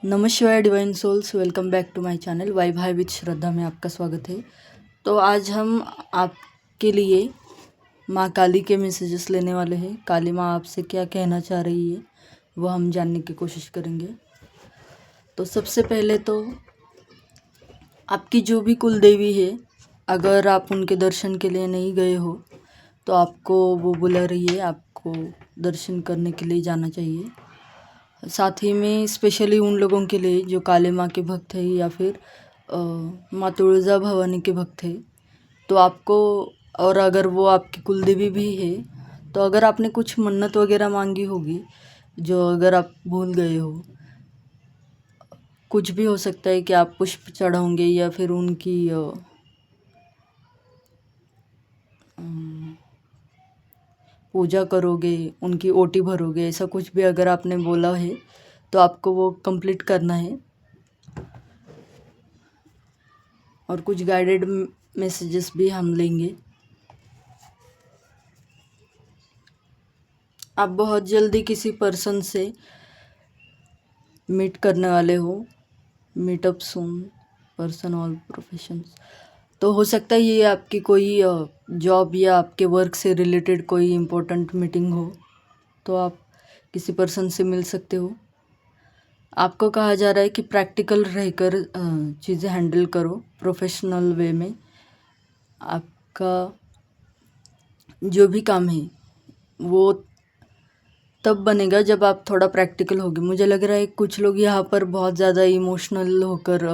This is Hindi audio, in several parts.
नमस्कार divine souls, welcome back to my channel vibe high with Shraddha में आपका स्वागत है। तो आज हम आपके लिए माँ काली के मैसेजेस लेने वाले हैं। काली माँ आपसे क्या कहना चाह रही है वो हम जानने की कोशिश करेंगे। तो सबसे पहले तो आपकी जो भी कुल देवी है, अगर आप उनके दर्शन के लिए नहीं गए हो तो आपको वो बुला रही है, आपको दर्शन करने के लिए जाना चाहिए। साथ ही में स्पेशली उन लोगों के लिए जो काली माँ के भक्त हैं या फिर माँ तुलजा भवानी के भक्त हैं, तो आपको, और अगर वो आपकी कुलदेवी भी है, तो अगर आपने कुछ मन्नत वगैरह मांगी होगी जो अगर आप भूल गए हो, कुछ भी हो सकता है कि आप पुष्प चढ़ाओगे या फिर उनकी पूजा करोगे, उनकी ओटी भरोगे, ऐसा कुछ भी अगर आपने बोला है तो आपको वो कंप्लीट करना है। और कुछ गाइडेड मैसेजेस भी हम लेंगे। आप बहुत जल्दी किसी पर्सन से मीट करने वाले हो, मीटअप सून, पर्सन ऑल प्रोफेशंस। तो हो सकता है ये आपकी कोई जॉब या आपके वर्क से रिलेटेड कोई इम्पोर्टेंट मीटिंग हो, तो आप किसी पर्सन से मिल सकते हो। आपको कहा जा रहा है कि प्रैक्टिकल रहकर चीज़ें हैंडल करो प्रोफेशनल वे में। आपका जो भी काम है वो तब बनेगा जब आप थोड़ा प्रैक्टिकल होगे। मुझे लग रहा है कुछ लोग यहाँ पर बहुत ज़्यादा इमोशनल होकर,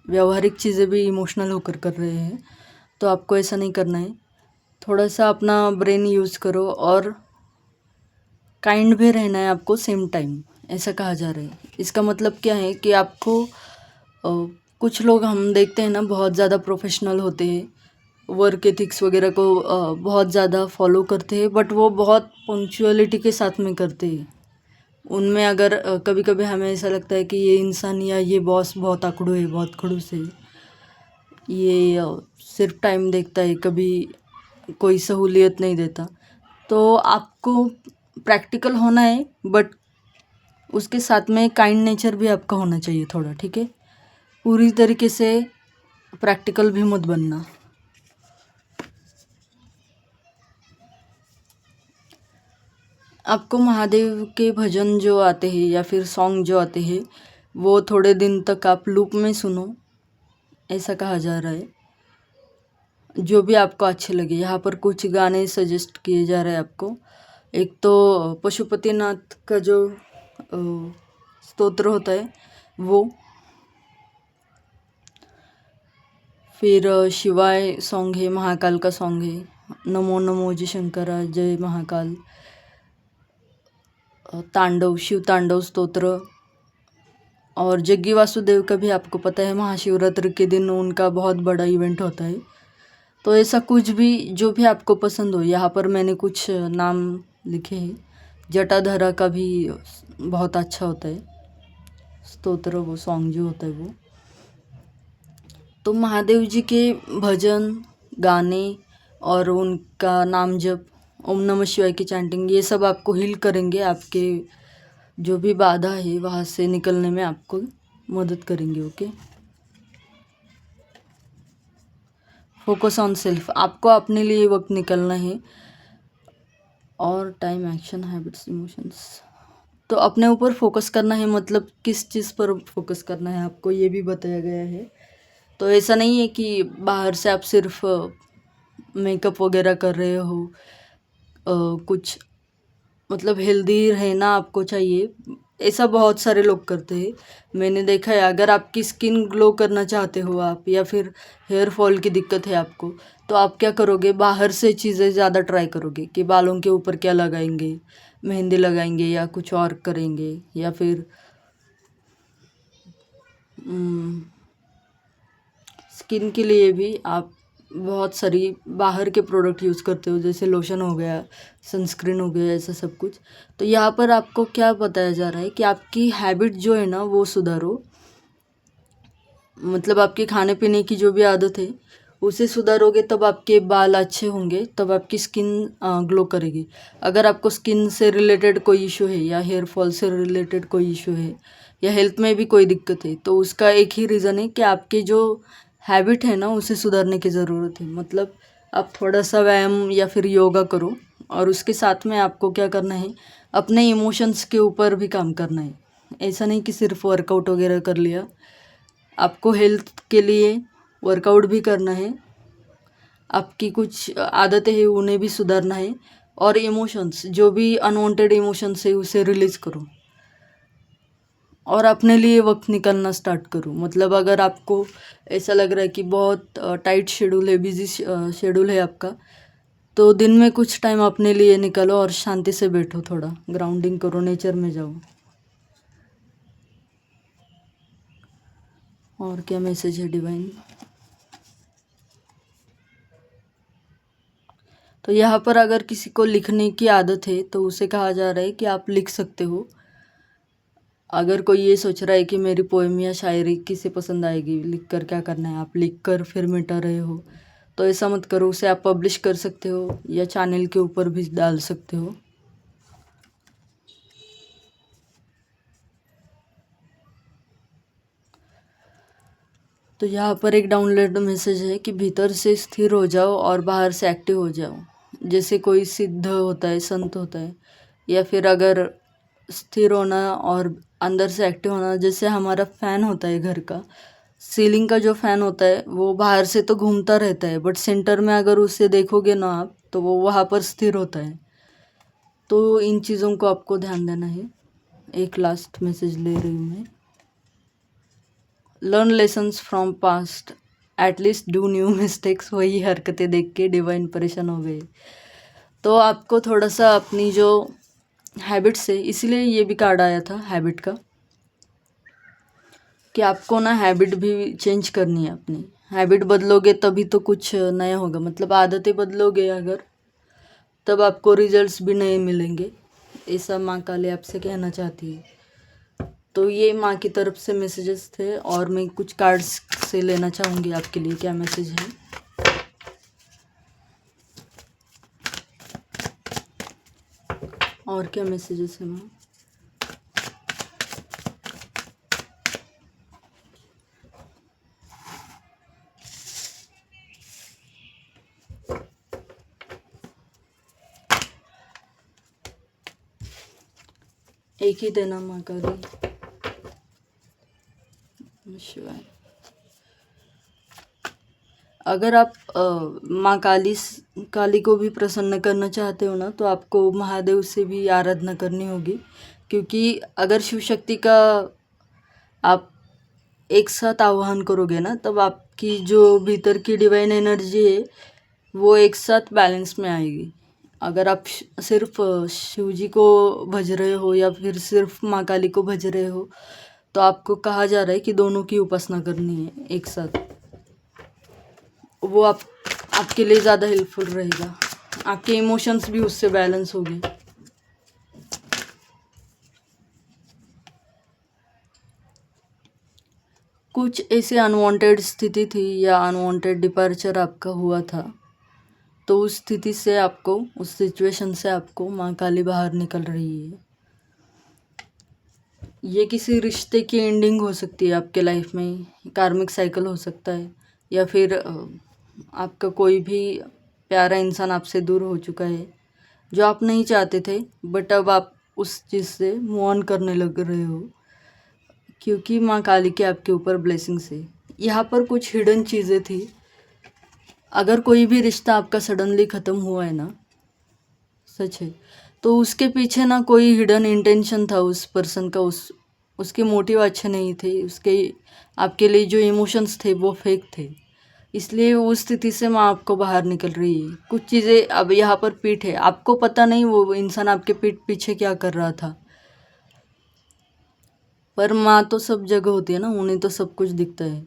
व्यवहारिक चीज़ें भी इमोशनल होकर कर रहे हैं, तो आपको ऐसा नहीं करना है। थोड़ा सा अपना ब्रेन यूज़ करो और काइंड भी रहना है आपको सेम टाइम, ऐसा कहा जा रहा है। इसका मतलब क्या है कि आपको कुछ लोग हम देखते हैं ना, बहुत ज़्यादा प्रोफेशनल होते हैं, वर्क एथिक्स वगैरह को बहुत ज़्यादा फॉलो करते हैं, बट वो बहुत पंक्चुअलिटी के साथ में करते हैं। उनमें अगर कभी कभी हमें ऐसा लगता है कि ये इंसान या ये बॉस बहुत आकड़ू है, बहुत खड़ूस है, ये सिर्फ टाइम देखता है, कभी कोई सहूलियत नहीं देता। तो आपको प्रैक्टिकल होना है, बट उसके साथ में काइंड नेचर भी आपका होना चाहिए थोड़ा, ठीक है। पूरी तरीके से प्रैक्टिकल भी मत बनना। आपको महादेव के भजन जो आते हैं या फिर सॉन्ग जो आते हैं वो थोड़े दिन तक आप लूप में सुनो, ऐसा कहा जा रहा है। जो भी आपको अच्छे लगे। यहाँ पर कुछ गाने सजेस्ट किए जा रहे हैं आपको। एक तो पशुपतिनाथ का जो स्तोत्र होता है वो, फिर शिवाय सॉन्ग है, महाकाल का सॉन्ग है, नमो नमो जी शंकरा, जय महाकाल, तांडव, शिव तांडव स्तोत्र, और जग्गी वासुदेव का भी आपको पता है, महाशिवरात्रि के दिन उनका बहुत बड़ा इवेंट होता है। तो ऐसा कुछ भी जो भी आपको पसंद हो। यहाँ पर मैंने कुछ नाम लिखे हैं। जटाधरा का भी बहुत अच्छा होता है स्तोत्र, वो सॉन्ग जो होता है वो। तो महादेव जी के भजन, गाने और उनका नाम जप, ओम नमः शिवाय की चैंटिंग, ये सब आपको हील करेंगे। आपके जो भी बाधा है वहाँ से निकलने में आपको मदद करेंगे। ओके, फोकस ऑन सेल्फ, आपको अपने लिए वक्त निकलना है। और टाइम, एक्शन, हैबिट्स, इमोशंस, तो अपने ऊपर फोकस करना है। मतलब किस चीज़ पर फोकस करना है आपको, ये भी बताया गया है। तो ऐसा नहीं है कि बाहर से आप सिर्फ मेकअप वगैरह कर रहे हो, कुछ मतलब हेल्दी रहना आपको चाहिए, ऐसा बहुत सारे लोग करते हैं, मैंने देखा है। अगर आपकी स्किन ग्लो करना चाहते हो आप, या फिर हेयर फॉल की दिक्कत है आपको, तो आप क्या करोगे, बाहर से चीज़ें ज़्यादा ट्राई करोगे कि बालों के ऊपर क्या लगाएंगे, मेहंदी लगाएंगे या कुछ और करेंगे, या फिर स्किन के लिए भी आप बहुत सारी बाहर के प्रोडक्ट यूज़ करते हो, जैसे लोशन हो गया, सनस्क्रीन हो गया, ऐसा सब कुछ। तो यहाँ पर आपको क्या बताया जा रहा है कि आपकी हैबिट जो है ना वो सुधारो। मतलब आपके खाने पीने की जो भी आदत है उसे सुधारोगे तब आपके बाल अच्छे होंगे, तब आपकी स्किन ग्लो करेगी। अगर आपको स्किन से रिलेटेड कोई इशू है या हेयर फॉल से रिलेटेड कोई इशू है या हेल्थ में भी कोई दिक्कत है, तो उसका एक ही रीज़न है कि आपके जो हैबिट है ना उसे सुधारने की ज़रूरत है। मतलब आप थोड़ा सा व्यायाम या फिर योगा करो, और उसके साथ में आपको क्या करना है, अपने इमोशंस के ऊपर भी काम करना है। ऐसा नहीं कि सिर्फ वर्कआउट वगैरह कर लिया, आपको हेल्थ के लिए वर्कआउट भी करना है, आपकी कुछ आदतें हैं उन्हें भी सुधारना है, और इमोशंस जो भी अनवांटेड इमोशंस है उसे रिलीज़ करो और अपने लिए वक्त निकालना स्टार्ट करो। मतलब अगर आपको ऐसा लग रहा है कि बहुत टाइट शेड्यूल है, बिजी शेड्यूल है आपका, तो दिन में कुछ टाइम अपने लिए निकालो और शांति से बैठो, थोड़ा ग्राउंडिंग करो, नेचर में जाओ। और क्या मैसेज है डिवाइन? तो यहाँ पर अगर किसी को लिखने की आदत है तो उसे कहा जा रहा है कि आप लिख सकते हो। अगर कोई ये सोच रहा है कि मेरी पोएम या शायरी किसे पसंद आएगी, लिख कर क्या करना है, आप लिख कर फिर मिटा रहे हो, तो ऐसा मत करो। उसे आप पब्लिश कर सकते हो या चैनल के ऊपर भी डाल सकते हो। तो यहाँ पर एक डाउनलोड मैसेज है कि भीतर से स्थिर हो जाओ और बाहर से एक्टिव हो जाओ। जैसे कोई सिद्ध होता है, संत होता है, या फिर अगर स्थिर होना और अंदर से एक्टिव होना, जैसे हमारा फ़ैन होता है घर का, सीलिंग का जो फ़ैन होता है वो बाहर से तो घूमता रहता है, बट सेंटर में अगर उसे देखोगे ना आप, तो वो वहाँ पर स्थिर होता है। तो इन चीज़ों को आपको ध्यान देना है। एक लास्ट मैसेज ले रही हूँ मैं। Learn lessons from past, at least do new mistakes. वही हरकतें देख के डिवाइन परेशान हो गए। तो आपको थोड़ा सा अपनी जो हैबिट्स है, इसीलिए ये भी कार्ड आया था हैबिट का, कि आपको ना हैबिट भी चेंज करनी है। अपनी हैबिट बदलोगे तभी तो कुछ नया होगा। मतलब आदतें बदलोगे अगर, तब आपको रिजल्ट्स भी नए मिलेंगे। ऐसा माँ काली आपसे कहना चाहती है। तो ये माँ की तरफ से मैसेजेस थे, और मैं कुछ कार्ड्स से लेना चाहूँगी आपके लिए क्या मैसेज है। और क्या मैसेजेस है माँ? एक ही देना माँ काली। शिवाय। अगर आप माँ काली को भी प्रसन्न करना चाहते हो ना, तो आपको महादेव से भी आराधना करनी होगी। क्योंकि अगर शिव शक्ति का आप एक साथ आह्वान करोगे ना, तब आपकी जो भीतर की डिवाइन एनर्जी है वो एक साथ बैलेंस में आएगी। अगर आप सिर्फ शिव जी को भज रहे हो या फिर सिर्फ माँ काली को भज रहे हो, तो आपको कहा जा रहा है कि दोनों की उपासना करनी है एक साथ। वो आपके लिए ज़्यादा हेल्पफुल रहेगा। आपके इमोशंस भी उससे बैलेंस होंगे। कुछ ऐसे अनवांटेड स्थिति थी या अनवांटेड डिपार्चर आपका हुआ था, तो उस स्थिति से आपको, उस सिचुएशन से आपको माँ काली बाहर निकल रही है। ये किसी रिश्ते की एंडिंग हो सकती है आपके लाइफ में, कार्मिक साइकिल हो सकता है, या फिर आपका कोई भी प्यारा इंसान आपसे दूर हो चुका है जो आप नहीं चाहते थे, बट अब आप उस चीज़ से मूव ऑन करने लग रहे हो, क्योंकि माँ काली के आपके ऊपर ब्लेसिंग्स है। यहाँ पर कुछ हिडन चीज़ें थी। अगर कोई भी रिश्ता आपका सडनली ख़त्म हुआ है ना, सच है, तो उसके पीछे ना कोई हिडन इंटेंशन था उस पर्सन का। उसके मोटिव अच्छे नहीं थे, उसके आपके लिए जो इमोशंस थे वो फेक थे। इसलिए उस स्थिति से माँ आपको बाहर निकल रही है। कुछ चीज़ें अब यहाँ पर पीठ है, आपको पता नहीं वो इंसान आपके पीठ पीछे क्या कर रहा था, पर माँ तो सब जगह होती है ना, उन्हें तो सब कुछ दिखता है।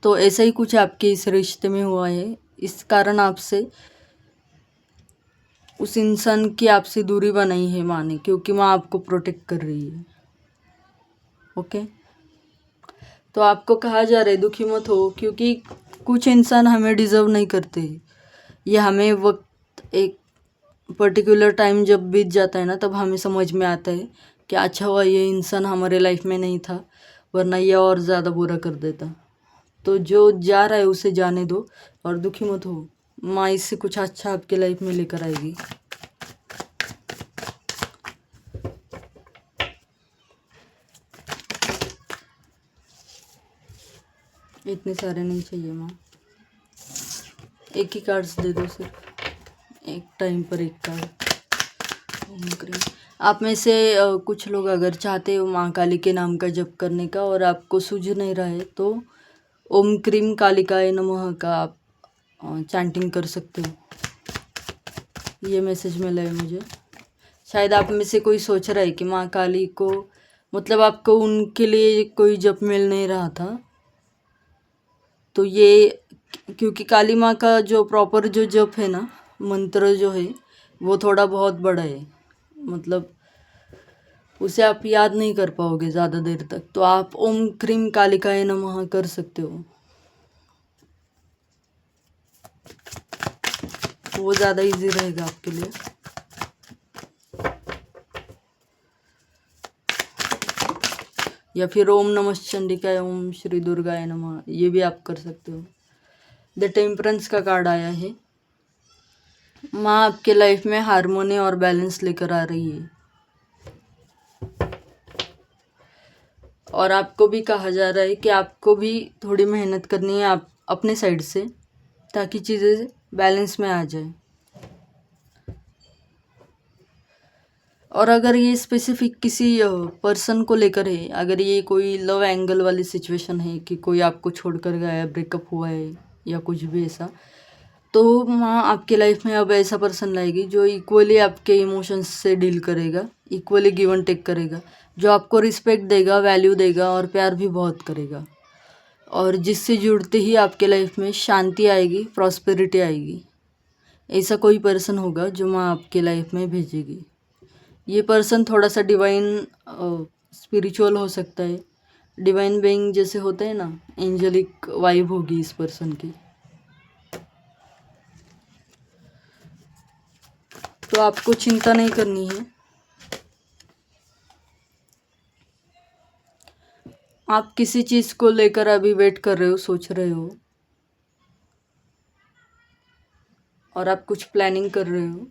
तो ऐसा ही कुछ आपके इस रिश्ते में हुआ है। इस कारण आपसे उस इंसान की आपसे दूरी बनाई है माँ ने, क्योंकि माँ आपको प्रोटेक्ट कर रही है। ओके, तो आपको कहा जा रहा है दुखी मत हो, क्योंकि कुछ इंसान हमें डिज़र्व नहीं करते। ये हमें वक्त, एक पर्टिकुलर टाइम जब बीत जाता है ना, तब हमें समझ में आता है कि अच्छा हुआ ये इंसान हमारे लाइफ में नहीं था, वरना ये और ज़्यादा बुरा कर देता। तो जो जा रहा है उसे जाने दो और दुखी मत हो, माँ इससे कुछ अच्छा आपके लाइफ में लेकर आएगी। इतने सारे नहीं चाहिए माँ, एक ही कार्ड्स दे दो सिर्फ, एक टाइम पर एक कार्ड। ओम क्रीम। आप में से कुछ लोग अगर चाहते हो माँ काली के नाम का जप करने का और आपको सूझ नहीं रहा है तो ओम क्रीम कालिकाय नमः का आप चैंटिंग कर सकते हो। ये मैसेज मिला है मुझे। शायद आप में से कोई सोच रहा है कि माँ काली को, मतलब आपको उनके लिए कोई जप मिल नहीं रहा था, तो ये क्योंकि काली माँ का जो प्रॉपर जो जप है ना, मंत्र जो है वो थोड़ा बहुत बड़ा है, मतलब उसे आप याद नहीं कर पाओगे ज़्यादा देर तक। तो आप ओम क्रीम कालिकाय नमः कर सकते हो, वो ज़्यादा इजी रहेगा आपके लिए। या फिर ओम नमः चंडिकाय ओम श्री दुर्गाय नमः, ये भी आप कर सकते हो। द टेम्परेंस का कार्ड आया है। माँ आपके लाइफ में हार्मोनी और बैलेंस लेकर आ रही है, और आपको भी कहा जा रहा है कि आपको भी थोड़ी मेहनत करनी है आप अपने साइड से, ताकि चीज़ें बैलेंस में आ जाए। और अगर ये स्पेसिफिक किसी पर्सन को लेकर है, अगर ये कोई लव एंगल वाली सिचुएशन है कि कोई आपको छोड़कर गया है, ब्रेकअप हुआ है या कुछ भी ऐसा, तो माँ आपके लाइफ में अब ऐसा पर्सन लाएगी जो इक्वली आपके इमोशंस से डील करेगा, इक्वली गिव एंड टेक करेगा, जो आपको रिस्पेक्ट देगा, वैल्यू देगा और प्यार भी बहुत करेगा, और जिससे जुड़ते ही आपके लाइफ में शांति आएगी, प्रॉस्पेरिटी आएगी। ऐसा कोई पर्सन होगा जो माँ आपके लाइफ में भेजेगी। ये पर्सन थोड़ा सा डिवाइन स्पिरिचुअल हो सकता है, डिवाइन बीइंग जैसे होते हैं ना, एंजेलिक वाइब होगी इस पर्सन की। तो आपको चिंता नहीं करनी है। आप किसी चीज़ को लेकर अभी वेट कर रहे हो, सोच रहे हो, और आप कुछ प्लानिंग कर रहे हो,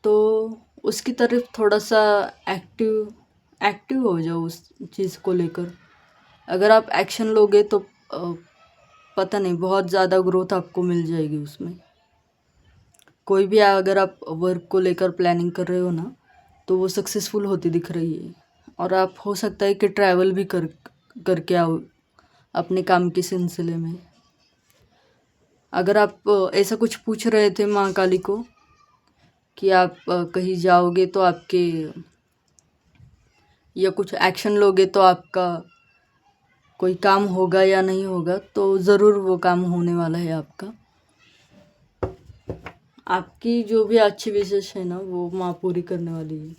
तो उसकी तरफ थोड़ा सा एक्टिव हो जाओ उस चीज़ को लेकर। अगर आप एक्शन लोगे तो पता नहीं, बहुत ज़्यादा ग्रोथ आपको मिल जाएगी उसमें। कोई भी अगर आप वर्क को लेकर प्लानिंग कर रहे हो ना, तो वो सक्सेसफुल होती दिख रही है। और आप हो सकता है कि ट्रैवल भी करके आओ अपने काम के सिलसिले में। अगर आप ऐसा कुछ पूछ रहे थे माँ काली को कि आप कहीं जाओगे तो आपके, या कुछ एक्शन लोगे तो आपका कोई काम होगा या नहीं होगा, तो ज़रूर वो काम होने वाला है आपका। आपकी जो भी अच्छी विशेष है ना, वो माँ पूरी करने वाली है।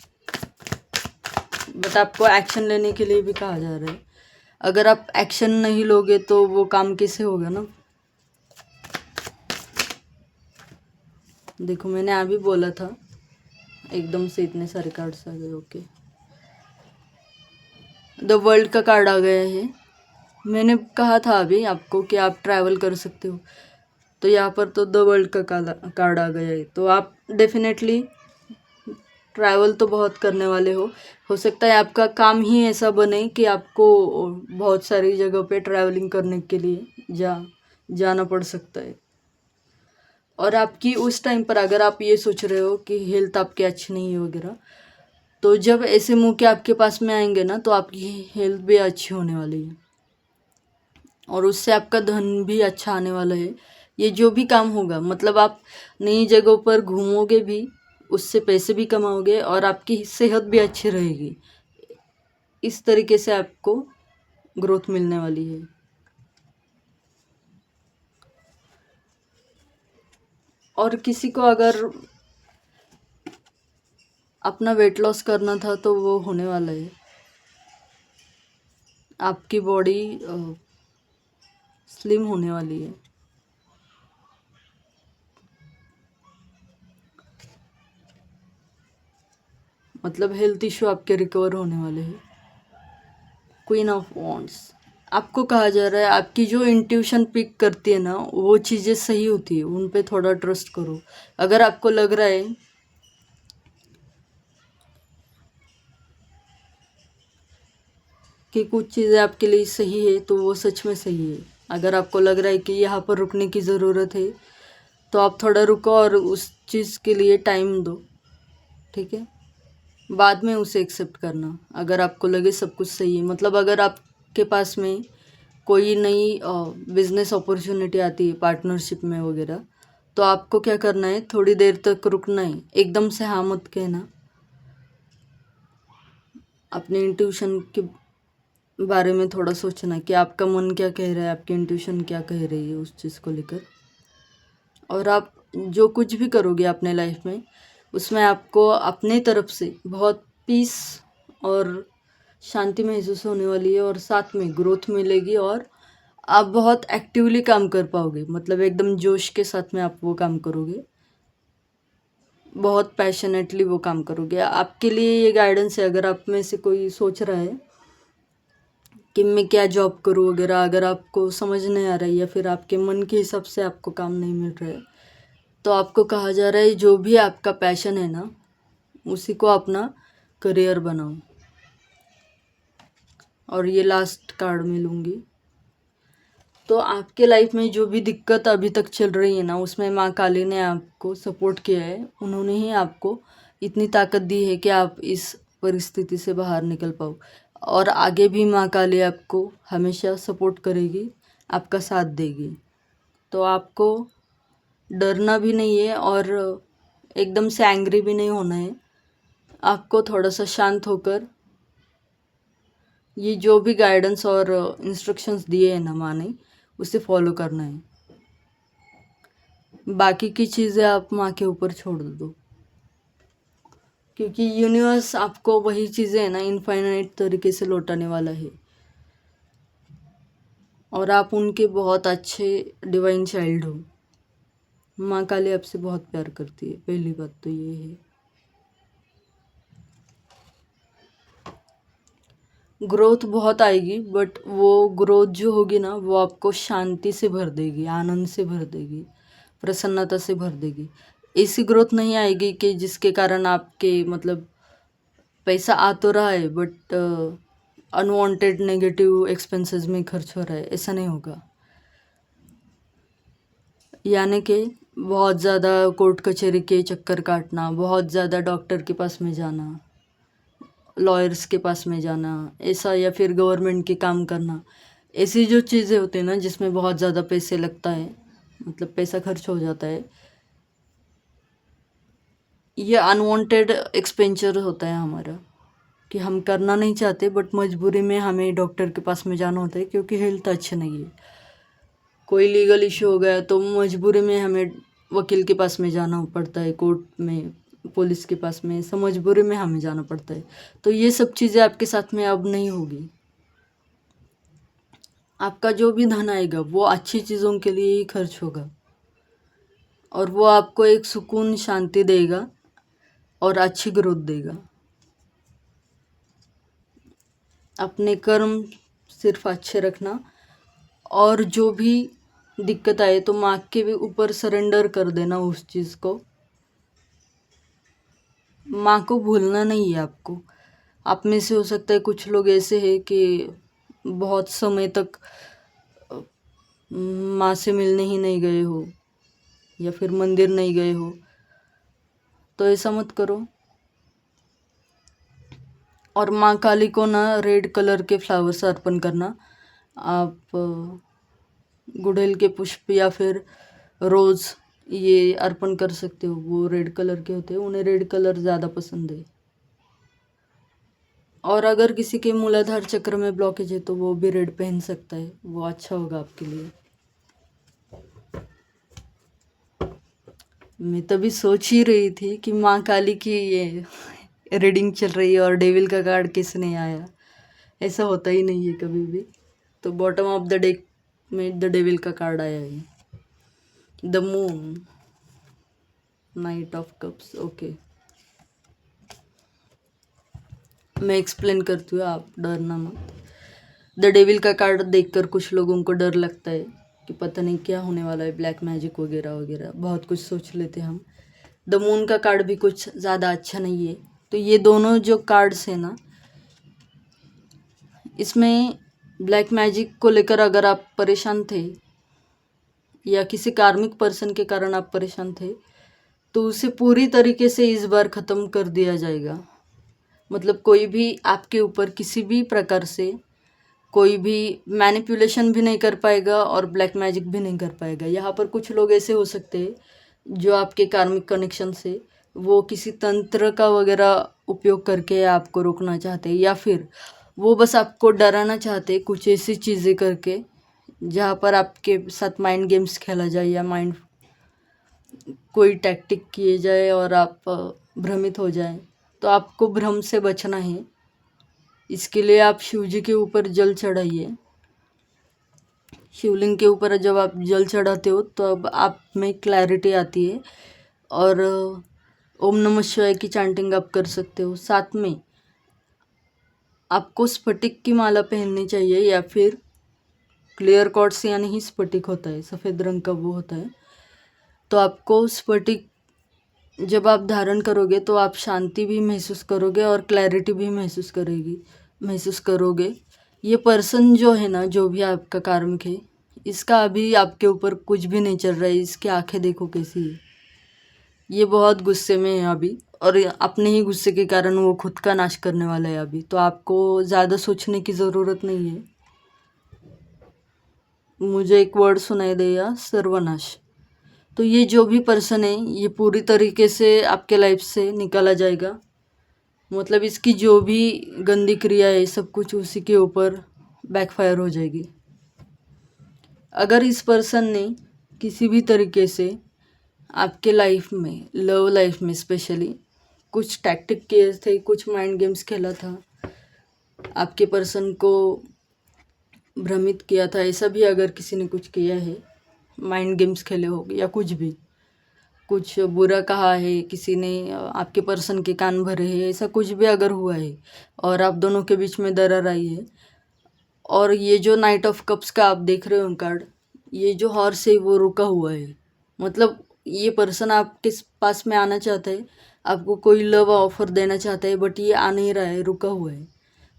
बट आपको एक्शन लेने के लिए भी कहा जा रहा है। अगर आप एक्शन नहीं लोगे तो वो काम कैसे होगा ना। देखो मैंने अभी बोला था, एकदम से इतने सारे कार्ड्स आ गए। ओके, द वर्ल्ड का कार्ड आ गया है। मैंने कहा था अभी आपको कि आप ट्रैवल कर सकते हो, तो यहाँ पर तो द वर्ल्ड का कार्ड आ गया है। तो आप डेफिनेटली ट्रैवल तो बहुत करने वाले हो सकता है आपका काम ही ऐसा बने कि आपको बहुत सारी जगह पे ट्रैवलिंग करने के लिए जाना पड़ सकता है। और आपकी उस टाइम पर अगर आप ये सोच रहे हो कि हेल्थ आपकी अच्छी नहीं है वगैरह, तो जब ऐसे मौके आपके पास में आएंगे ना, तो आपकी हेल्थ भी अच्छी होने वाली है, और उससे आपका धन भी अच्छा आने वाला है। ये जो भी काम होगा, मतलब आप नई जगहों पर घूमोगे भी, उससे पैसे भी कमाओगे और आपकी सेहत भी अच्छी रहेगी। इस तरीके से आपको ग्रोथ मिलने वाली है। और किसी को अगर अपना वेट लॉस करना था तो वो होने वाला है। आपकी बॉडी स्लिम होने वाली है। मतलब हेल्थ इशू आपके रिकवर होने वाले हैं। क्वीन ऑफ वॉन्ड्स, आपको कहा जा रहा है आपकी जो इंट्यूशन पिक करती है ना वो चीज़ें सही होती है, उन पे थोड़ा ट्रस्ट करो। अगर आपको लग रहा है कि कुछ चीज़ें आपके लिए सही है तो वो सच में सही है। अगर आपको लग रहा है कि यहाँ पर रुकने की ज़रूरत है तो आप थोड़ा रुको और उस चीज़ के लिए टाइम दो, ठीक है। बाद में उसे एक्सेप्ट करना अगर आपको लगे सब कुछ सही है। मतलब अगर आपके पास में कोई नई बिजनेस अपॉर्चुनिटी आती है पार्टनरशिप में वगैरह, तो आपको क्या करना है, थोड़ी देर तक रुकना है, एकदम से हाँ मत कहना। अपने इंट्यूशन के बारे में थोड़ा सोचना कि आपका मन क्या कह रहा है, आपकी इंट्यूशन क्या कह रही है उस चीज़ को लेकर। और आप जो कुछ भी करोगे अपने लाइफ में उसमें आपको अपने तरफ से बहुत पीस और शांति महसूस होने वाली है और साथ में ग्रोथ मिलेगी और आप बहुत एक्टिवली काम कर पाओगे। मतलब एकदम जोश के साथ में आप वो काम करोगे, बहुत पैशनेटली वो काम करोगे। आपके लिए ये गाइडेंस है। अगर आप में से कोई सोच रहा है कि मैं क्या जॉब करूँ वगैरह, अगर आपको समझ नहीं आ रहा है या फिर आपके मन के हिसाब से आपको काम नहीं मिल रहा है, तो आपको कहा जा रहा है जो भी आपका पैशन है ना उसी को अपना करियर बनाओ। और ये लास्ट कार्ड में लूँगी। तो आपके लाइफ में जो भी दिक्कत अभी तक चल रही है ना उसमें माँ काली ने आपको सपोर्ट किया है। उन्होंने ही आपको इतनी ताकत दी है कि आप इस परिस्थिति से बाहर निकल पाओ। और आगे भी माँ काली आपको हमेशा सपोर्ट करेगी, आपका साथ देगी। तो आपको डरना भी नहीं है और एकदम से एंग्री भी नहीं होना है। आपको थोड़ा सा शांत होकर ये जो भी गाइडेंस और इंस्ट्रक्शंस दिए हैं ना माँ ने उसे फॉलो करना है। बाकी की चीज़ें आप माँ के ऊपर छोड़ दो, क्योंकि यूनिवर्स आपको वही चीज़ें है ना इनफाइनाइट तरीके से लौटाने वाला है। और आप उनके बहुत अच्छे डिवाइन चाइल्ड हो। माँ काली आपसे बहुत प्यार करती है, पहली बात तो ये है। ग्रोथ बहुत आएगी बट वो ग्रोथ जो होगी ना वो आपको शांति से भर देगी, आनंद से भर देगी, प्रसन्नता से भर देगी। ऐसी ग्रोथ नहीं आएगी कि जिसके कारण आपके मतलब पैसा आ तो रहा है बट अनवांटेड नेगेटिव एक्सपेंसेस में खर्च हो रहा है, ऐसा नहीं होगा। यानी कि बहुत ज़्यादा कोर्ट कचहरी के चक्कर काटना, बहुत ज़्यादा डॉक्टर के पास में जाना, लॉयर्स के पास में जाना, ऐसा, या फिर गवर्नमेंट के काम करना, ऐसी जो चीज़ें होती हैं ना जिसमें बहुत ज़्यादा पैसे लगता है, मतलब पैसा खर्च हो जाता है, ये अनवांटेड एक्सपेंचर होता है हमारा कि हम करना नहीं चाहते बट मजबूरी में हमें डॉक्टर के पास में जाना होता है क्योंकि हेल्थ अच्छा नहीं है। कोई लीगल इशू हो गया तो मजबूरी में हमें वकील के पास में जाना पड़ता है, कोर्ट में, पुलिस के पास में, सब मजबूरी में हमें जाना पड़ता है। तो ये सब चीज़ें आपके साथ में अब नहीं होगी। आपका जो भी धन आएगा वो अच्छी चीज़ों के लिए ही खर्च होगा और वो आपको एक सुकून शांति देगा और अच्छी ग्रोथ देगा। अपने कर्म सिर्फ अच्छे रखना और जो भी दिक्कत आए तो माँ के भी ऊपर सरेंडर कर देना उस चीज़ को। माँ को भूलना नहीं है आपको। आप में से हो सकता है कुछ लोग ऐसे हैं कि बहुत समय तक माँ से मिलने ही नहीं गए हो या फिर मंदिर नहीं गए हो, तो ऐसा मत करो। और माँ काली को ना रेड कलर के फ्लावर्स अर्पण करना। आप गुड़हल के पुष्प या फिर रोज़ ये अर्पण कर सकते हो, वो रेड कलर के होते हैं, उन्हें रेड कलर ज़्यादा पसंद है। और अगर किसी के मूलाधार चक्र में ब्लॉकेज है तो वो भी रेड पहन सकता है, वो अच्छा होगा आपके लिए। मैं तभी सोच ही रही थी कि माँ काली की ये रीडिंग चल रही है और डेविल का कार्ड किसने आया। ऐसा होता ही नहीं है कभी भी। तो बॉटम ऑफ द डेक में द डेविल का कार्ड आया है, the moon, night of cups. Okay, मैं एक्सप्लेन करती हूँ, आप डरना मत। द डेविल का कार्ड देखकर कुछ लोगों को डर लगता है कि पता नहीं क्या होने वाला है, ब्लैक मैजिक वगैरह वगैरह, बहुत कुछ सोच लेते हैं हम। द मून का कार्ड भी कुछ ज़्यादा अच्छा नहीं है। तो ये दोनों जो कार्ड्स है ना, इसमें ब्लैक मैजिक को लेकर अगर आप परेशान थे या किसी कार्मिक पर्सन के कारण आप परेशान थे, तो उसे पूरी तरीके से इस बार ख़त्म कर दिया जाएगा। मतलब कोई भी आपके ऊपर किसी भी प्रकार से कोई भी मैनिपुलेशन भी नहीं कर पाएगा और ब्लैक मैजिक भी नहीं कर पाएगा। यहाँ पर कुछ लोग ऐसे हो सकते हैं जो आपके कार्मिक कनेक्शन से वो किसी तंत्र का वगैरह उपयोग करके आपको रोकना चाहते हैं, या फिर वो बस आपको डराना चाहते हैं कुछ ऐसी चीज़ें करके जहाँ पर आपके साथ माइंड गेम्स खेला जाए या माइंड कोई टैक्टिक किए जाए और आप भ्रमित हो जाए। तो आपको भ्रम से बचना है। इसके लिए आप शिव जी के ऊपर जल चढ़ाइए। शिवलिंग के ऊपर जब आप जल चढ़ाते हो तो अब आप में क्लैरिटी आती है और ओम नमः शिवाय की चैंटिंग आप कर सकते हो। साथ में आपको स्फटिक की माला पहननी चाहिए, या फिर क्लियर क्वार्ट्ज यानी ही स्फटिक होता है, सफ़ेद रंग का वो होता है। तो आपको स्फटिक जब आप धारण करोगे तो आप शांति भी महसूस करोगे और क्लैरिटी भी महसूस करोगे। ये पर्सन जो है ना, जो भी आपका कार्मिक है, इसका अभी आपके ऊपर कुछ भी नहीं चल रहा है। इसकी आंखें देखो कैसी है, ये बहुत गुस्से में है अभी, और अपने ही गुस्से के कारण वो खुद का नाश करने वाला है अभी। तो आपको ज़्यादा सोचने की ज़रूरत नहीं है। मुझे एक वर्ड सुनाई देगा, सर्वनाश। तो ये जो भी पर्सन है ये पूरी तरीके से आपके लाइफ से निकाला जाएगा। मतलब इसकी जो भी गंदी क्रिया है सब कुछ उसी के ऊपर बैकफायर हो जाएगी। अगर इस पर्सन ने किसी भी तरीके से आपके लाइफ में, लव लाइफ में स्पेशली, कुछ टैक्टिक किए थे, कुछ माइंड गेम्स खेला था, आपके पर्सन को भ्रमित किया था, ऐसा भी अगर किसी ने कुछ किया है, माइंड गेम्स खेले हो या कुछ भी, कुछ बुरा कहा है किसी ने, आपके पर्सन के कान भरे हैं, ऐसा कुछ भी अगर हुआ है और आप दोनों के बीच में दरार आई है, और ये जो नाइट ऑफ कप्स का आप देख रहे हो कार्ड, ये जो हॉर्स है वो रुका हुआ है। मतलब ये पर्सन आपके पास में आना चाहता है, आपको कोई लव ऑफर देना चाहता है, बट ये आ नहीं रहा है, रुका हुआ है,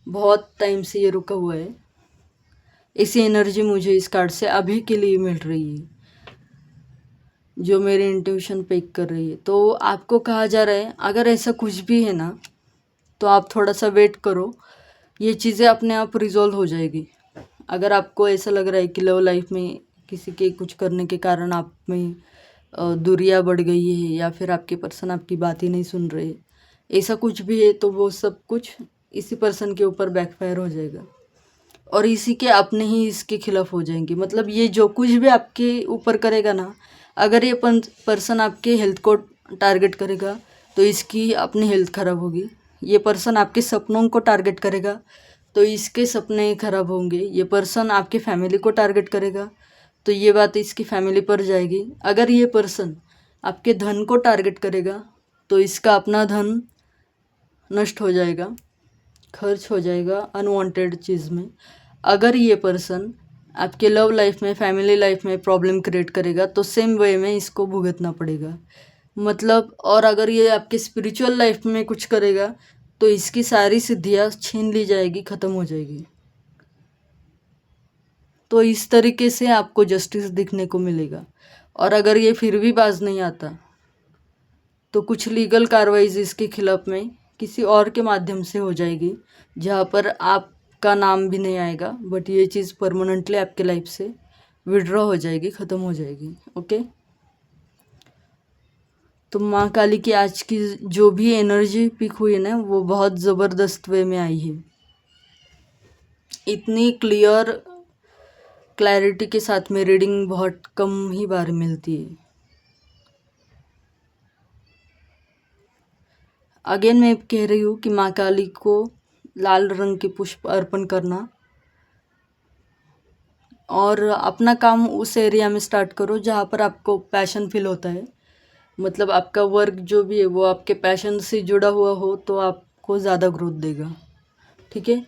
बहुत टाइम से ये रुका हुआ है। ऐसी एनर्जी मुझे इस कार्ड से अभी के लिए मिल रही है, जो मेरी इंट्यूशन पिक कर रही है। तो आपको कहा जा रहा है अगर ऐसा कुछ भी है ना, तो आप थोड़ा सा वेट करो, ये चीज़ें अपने आप रिजॉल्व हो जाएगी। अगर आपको ऐसा लग रहा है कि लव लाइफ में किसी के कुछ करने के कारण आप में दूरियां बढ़ गई है, या फिर आपके पर्सन आपकी बात ही नहीं सुन रहे, ऐसा कुछ भी है, तो वो सब कुछ इसी पर्सन के ऊपर बैकफायर हो जाएगा और इसी के अपने ही इसके खिलाफ हो जाएंगे। मतलब ये जो कुछ भी आपके ऊपर करेगा ना, अगर ये पर्सन आपके हेल्थ को टारगेट करेगा तो इसकी अपनी हेल्थ ख़राब होगी। ये पर्सन आपके सपनों को टारगेट करेगा तो इसके सपने खराब होंगे। ये पर्सन आपके फैमिली को टारगेट करेगा तो ये बात इसकी फैमिली पर जाएगी। अगर ये पर्सन आपके धन को टारगेट करेगा तो इसका अपना धन नष्ट हो जाएगा, खर्च हो जाएगा अनवांटेड चीज़ में। अगर ये पर्सन आपके लव लाइफ में, फैमिली लाइफ में प्रॉब्लम क्रिएट करेगा तो सेम वे में इसको भुगतना पड़ेगा। मतलब और अगर ये आपके स्पिरिचुअल लाइफ में कुछ करेगा तो इसकी सारी सिद्धियाँ छीन ली जाएगी, ख़त्म हो जाएगी। तो इस तरीके से आपको जस्टिस दिखने को मिलेगा। और अगर ये फिर भी बाज नहीं आता तो कुछ लीगल कार्रवाई इसके खिलाफ में किसी और के माध्यम से हो जाएगी, जहाँ पर आपका नाम भी नहीं आएगा, बट ये चीज़ परमानेंटली आपके लाइफ से विड्रॉ हो जाएगी, ख़त्म हो जाएगी। ओके, तो माँ काली की आज की जो भी एनर्जी पिक हुई है ना, वो बहुत ज़बरदस्त वे में आई है। इतनी क्लैरिटी के साथ में रीडिंग बहुत कम ही बार मिलती है। अगेन मैं कह रही हूँ कि माँ काली को लाल रंग के पुष्प अर्पण करना और अपना काम उस एरिया में स्टार्ट करो जहाँ पर आपको पैशन फील होता है। मतलब आपका वर्क जो भी है वो आपके पैशन से जुड़ा हुआ हो तो आपको ज़्यादा ग्रोथ देगा। ठीक है।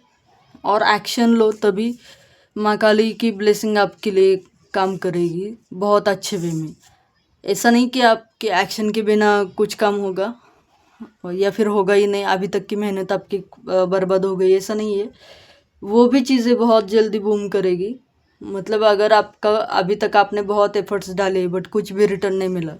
और एक्शन लो, तभी माँ काली की ब्लेसिंग आपके लिए काम करेगी बहुत अच्छे वे में। ऐसा नहीं कि आपके एक्शन के बिना कुछ काम होगा या फिर होगा ही नहीं, अभी तक की मेहनत आपकी बर्बाद हो गई, ऐसा नहीं है। वो भी चीज़ें बहुत जल्दी बूम करेगी। मतलब अगर आपका अभी तक आपने बहुत एफर्ट्स डाले बट कुछ भी रिटर्न नहीं मिला,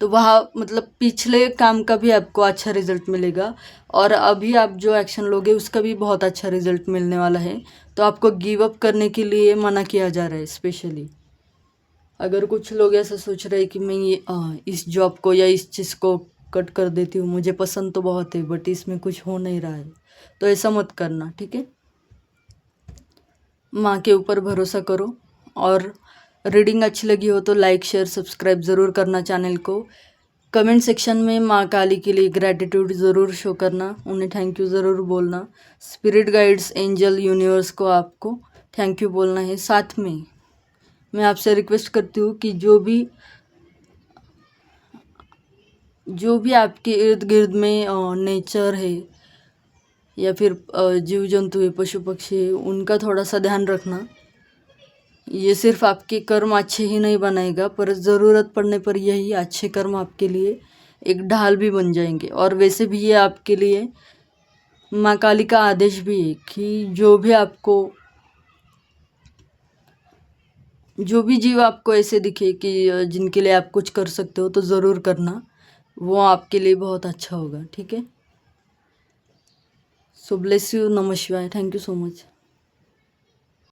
तो वहाँ मतलब पिछले काम का भी आपको अच्छा रिजल्ट मिलेगा और अभी आप जो एक्शन लोगे उसका भी बहुत अच्छा रिजल्ट मिलने वाला है। तो आपको गिव अप करने के लिए मना किया जा रहा है स्पेशली। अगर कुछ लोग ऐसा सोच रहे हैं कि मैं ये इस जॉब को या इस चीज़ को कट कर देती हूँ, मुझे पसंद तो बहुत है बट इसमें कुछ हो नहीं रहा है, तो ऐसा मत करना, ठीक है। माँ के ऊपर भरोसा करो। और रीडिंग अच्छी लगी हो तो लाइक शेयर सब्सक्राइब ज़रूर करना चैनल को। कमेंट सेक्शन में माँ काली के लिए ग्रैटिट्यूड ज़रूर शो करना, उन्हें थैंक यू ज़रूर बोलना। स्पिरिट गाइड्स, एंजल, यूनिवर्स को आपको थैंक यू बोलना है। साथ में मैं आपसे रिक्वेस्ट करती हूँ कि जो भी आपके इर्द गिर्द में नेचर है या फिर जीव जंतु है, पशु पक्षी है, उनका थोड़ा सा ध्यान रखना। ये सिर्फ आपके कर्म अच्छे ही नहीं बनाएगा, पर ज़रूरत पड़ने पर यही अच्छे कर्म आपके लिए एक ढाल भी बन जाएंगे। और वैसे भी ये आपके लिए माँ काली का आदेश भी है कि जो भी जीव आपको ऐसे दिखे कि जिनके लिए आप कुछ कर सकते हो तो ज़रूर करना, वो आपके लिए बहुत अच्छा होगा, ठीक है। सो ब्लेस यू, नमः शिवाय, थैंक यू सो मच।